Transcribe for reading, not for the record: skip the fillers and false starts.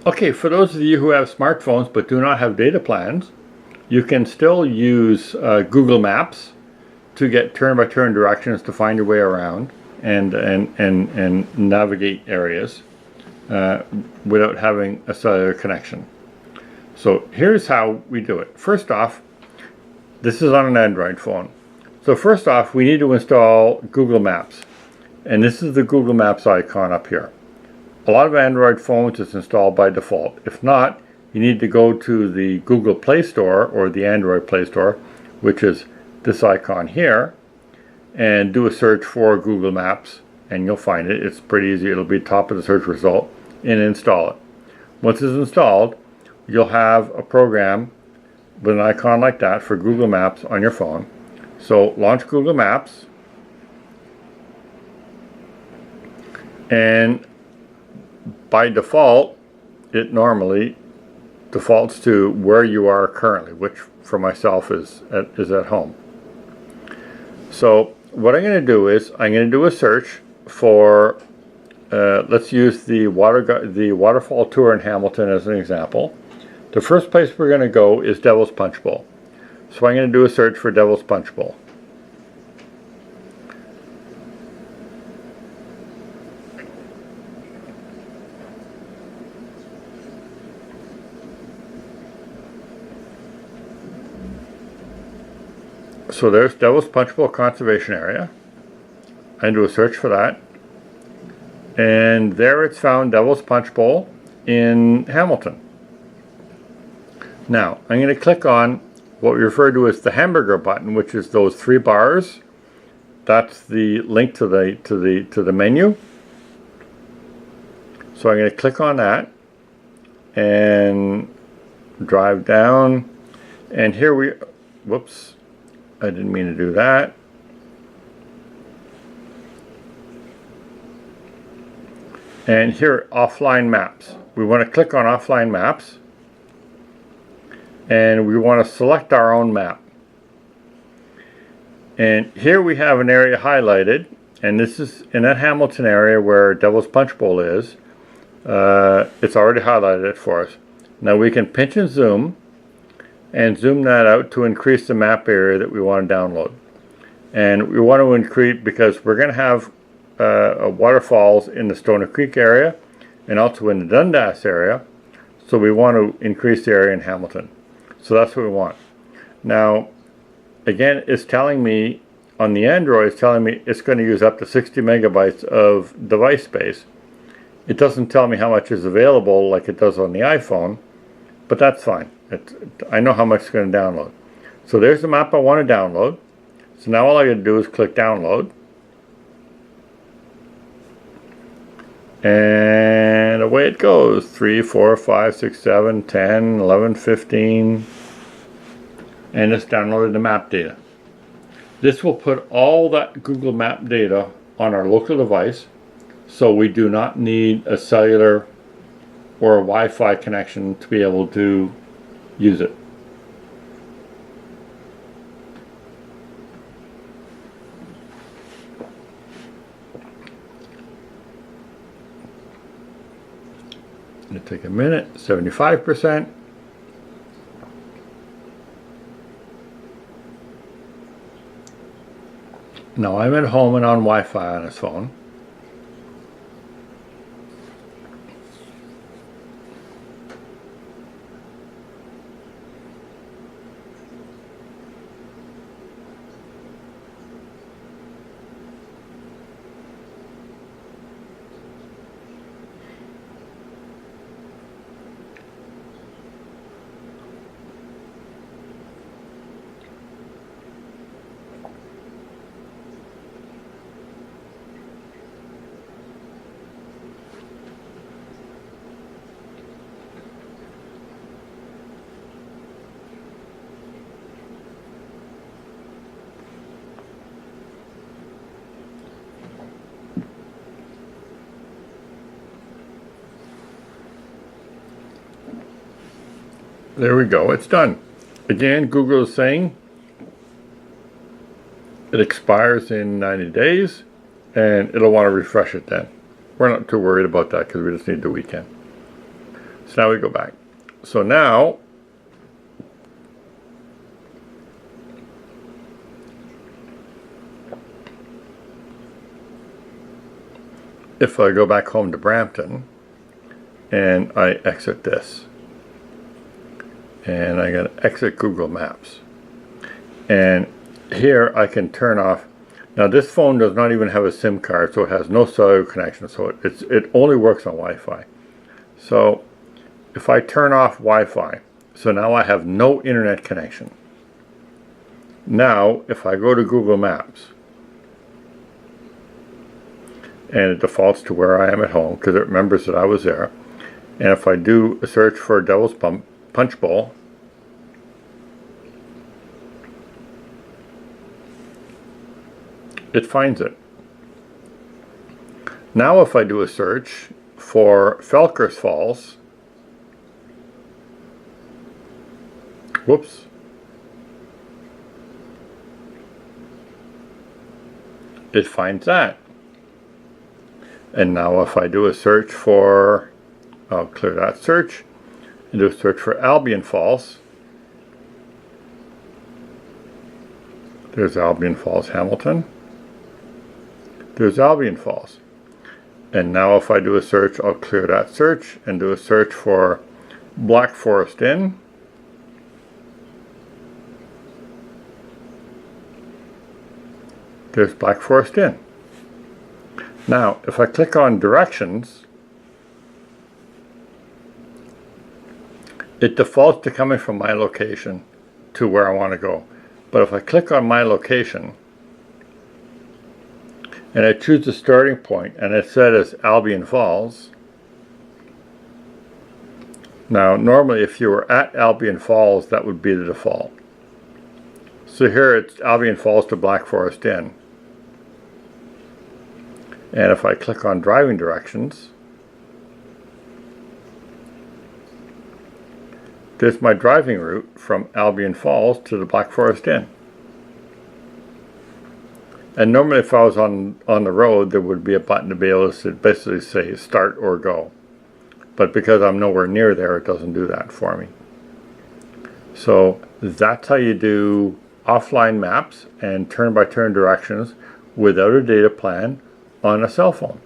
Okay, for those of you who have smartphones but do not have data plans, you can still use Google Maps to get turn-by-turn directions to find your way around and navigate areas without having a cellular connection. So here's how we do it. First off, this is on an Android phone. So first off, we need to install Google Maps. And this is the Google Maps icon up here. A lot of Android phones it's installed by default. If not, you need to go to the Google Play Store or the Android Play Store, which is this icon here, and do a search for Google Maps, and you'll find it. It's pretty easy. It'll be top of the search result, and install it. Once it's installed, you'll have a program with an icon like that for Google Maps on your phone. So launch Google Maps, and by default, it normally defaults to where you are currently, which for myself is at home. So what I'm going to do is I'm going to do a search for, let's use the waterfall tour in Hamilton as an example. The first place we're going to go is Devil's Punch Bowl. So I'm going to do a search for Devil's Punch Bowl. So there's Devil's Punch Bowl Conservation Area. I do a search for that. And there it's found Devil's Punch Bowl in Hamilton. Now, I'm going to click on what we refer to as the hamburger button, which is those 3 bars. That's the link to the menu. So I'm going to click on that and drive down. And here we, whoops. I didn't mean to do that. And here, offline maps. We want to click on offline maps, and we want to select our own map. And here we have an area highlighted, and this is in that Hamilton area where Devil's Punch Bowl is. It's already highlighted it for us. Now we can pinch and zoom that out to increase the map area that we want to download. And we want to increase, because we're going to have waterfalls in the Stoner Creek area and also in the Dundas area, so we want to increase the area in Hamilton. So that's what we want. Now again, it's telling me on the Android, it's telling me it's going to use up to 60 megabytes of device space. It doesn't tell me how much is available like it does on the iPhone, but that's fine. I know how much it's going to download. So there's the map I want to download. So now all I got to do is click download. And away it goes. 3, 4, 5, 6, 7, 10, 11, 15. And it's downloaded the map data. This will put all that Google Map data on our local device, so we do not need a cellular or a Wi-Fi connection to be able to use it. It'll take a minute. 75%. Now I'm at home and on Wi-Fi on his phone. There we go, it's done. Again, Google is saying it expires in 90 days and it'll want to refresh it then. We're not too worried about that because we just need the weekend. So now we go back. So now if I go back home to Brampton and I exit this, and I got to exit Google Maps, and here I can turn off. Now this phone does not even have a SIM card, so it has no cellular connection, so it only works on Wi-Fi. So if I turn off Wi-Fi, so now I have no internet connection. Now if I go to Google Maps, and it defaults to where I am at home because it remembers that I was there, and if I do a search for Devil's Punch Bowl, it finds it. Now if I do a search for Felkers Falls, whoops, it finds that. And now if I do a search for, I'll clear that search, and do a search for Albion Falls, there's Albion Falls, Hamilton. There's Albion Falls. And now if I do a search, I'll clear that search and do a search for Black Forest Inn. There's Black Forest Inn. Now, if I click on directions, it defaults to coming from my location to where I want to go. But if I click on my location, and I choose the starting point, and it says Albion Falls. Now, normally if you were at Albion Falls, that would be the default. So here it's Albion Falls to Black Forest Inn. And if I click on driving directions, there's my driving route from Albion Falls to the Black Forest Inn. And normally if I was on the road, there would be a button to be able to basically say start or go. But because I'm nowhere near there, it doesn't do that for me. So that's how you do offline maps and turn-by-turn directions without a data plan on a cell phone.